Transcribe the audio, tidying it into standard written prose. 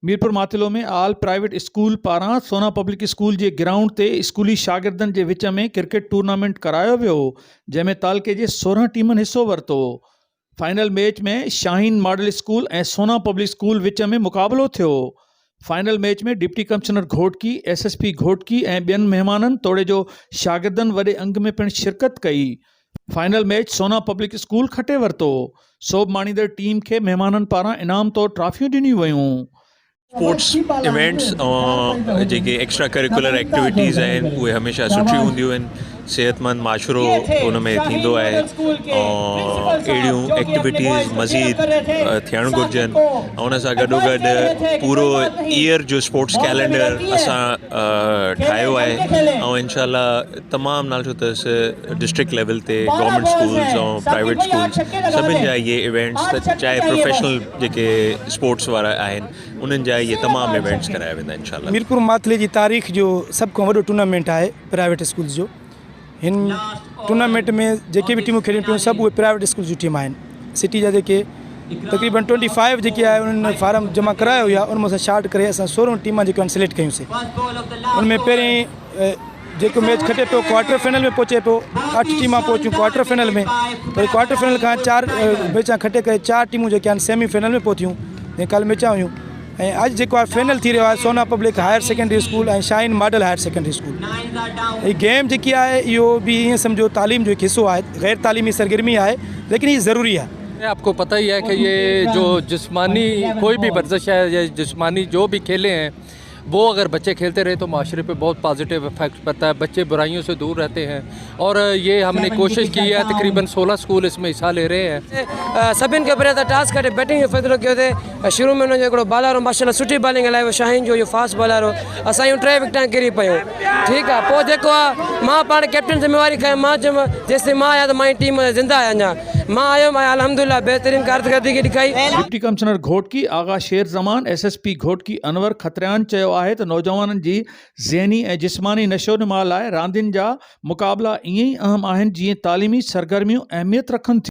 मीरपुर माथिलो में आल private school पारां सोना public school जे ground ते स्कूली शागिर्दनि जे विच में क्रिकेट टूर्नामेंट करायो वियो, जंहिंमें तालके जे 16 टीमुनि हिस्सो वरितो। फाइनल मैच में शाहीन मॉडल स्कूल ऐं सोना पब्लिक स्कूल विच में मुक़ाबलो थियो। फाइनल मैच में deputy commissioner Ghotki, SSP Ghotki ऐं ॿियनि महिमाननि तोड़े जो शागिर्दनि वॾे अंग में पिणु शिरकत कई। फाइनल मैच सोना पब्लिक स्कूल खटे वरितो। सोभ माणींदड़ टीम खे महिमाननि पारां इनाम तौरु ट्रॉफियूं ॾिनियूं वयूं। स्पोर्ट्स इवेंट्स ऐं जेके एक्स्ट्रा करिकुलर एक्टिविटीज़ आहिनि उहे हमेशह सुठियूं हूंदियूं आहिनि। सेहतमंद माशरो उन में थींदो आहे ऐं अहिड़ियूं एक्टिविटीज़ मज़ीद थियणु घुरिजनि। ऐं उन सां गॾोगॾु पूरो ईयर जो स्पोर्ट्स कैलेंडर असां ठाहियो आहे ऐं इंशाल्लाह तमामु नालो अथसि डिस्ट्रिक्ट लेवल ते गवर्नमेंट स्कूल्स ऐं प्राइवेट स्कूल्स सभिनि जा इहे इवेंट्स त चाहे प्रोफेशनल जेके स्पोर्ट्स वारा आहिनि उन्हनि जा इहे तमामु इवेंट्स कराया वेंदा इंशाल्लाह। मीरपुर माथिले जी तारीख़ जो सभ खां वॾो टूर्नामेंट आहे प्राइवेट स्कूल्स जो। हिन टूर्नामेंट में जेके बि टीमूं खेॾनि पियूं सभु उहे प्राइवेट स्कूल जी टीम आहिनि। सिटी जा जेके तक़रीबन 25 जेके आहे उन्हनि फार्म जमा करायो हुया, उन में शार्ट करे असां 16 टीमां जेके आहिनि सिलेक्ट कयूंसीं। उनमें पहिरीं जेको मैच खटे पियो क्वार्टर फाइनल में पहुचे पियो, 8 टीमां पहुचियूं क्वार्टर फाइनल में। वरी क्वार्टर फाइनल खां 4 मैचां खटे करे 4 टीमूं जेके आहिनि सेमीफाइनल में पहुतियूं ऐं कल मैचां हुयूं। ऐं अॼु जेको आहे फाइनल थी रहियो आहे सोना पब्लिक हायर सेकेंडरी स्कूल ऐं शाहीन मॉडल हायर सेकेंडरी स्कूल। हीअ गेम जेकी आहे इहो बि ईअं सम्झो तालीम जो हिकु हिस्सो आहे, गैर तालीमी सरगर्मी आहे, लेकिन ये ज़रूरी है। आपको पता ही है कि ये जो जिस्मानी कोई भी वर्जिश है या जिस्मानी जो भी खेले हैं वो अगर बच्चे खेलते रहे तो माशरे पे बहुत पॉजिटिव इफेक्ट पड़ता है, बच्चे बुराइयों से दूर रहते हैं। और ये हमने कोशिश की है, तकरीबन 16 स्कूल इसमें हिस्सा ले रहे हैं। सभिनि खे पहिरियों त टास्क खटे बैटिंग जो फ़ैसिलो कयो अथई। शुरू में हुनजो हिकिड़ो बॉलर हो, माशाल्लाह सुठी बॉलिंग हलाई हुई शाहीन जो, इहो फास्ट बॉलर हो। असां जूं 3 विकेटां किरी पियूं। ठीकु आहे, पोइ जेको आहे मां पाण कैप्टन ज़िम्मेवारी खयो। मां चयुमि जेसिताईं मां आहियां त मां टीम ज़िंदा आहे। अञा मां आयुमि ऐं अल्हम्दुलिल्लाह बहितरीन कारकर्दगी ॾेखारी। डिप्टी कमिश्नर घोटकी आगा शेर ज़मान, SSP घोटकी अनवर खत्रियान चयो आहे त नौजवाननि जी ज़हनी ऐं जिस्मानी नशोनुमा लाइ रांदियुनि जा मुक़ाबला ईअं ई अहम आहिनि जीअं तालीमी सरगर्मियूं अहमियत रखनि थियूं।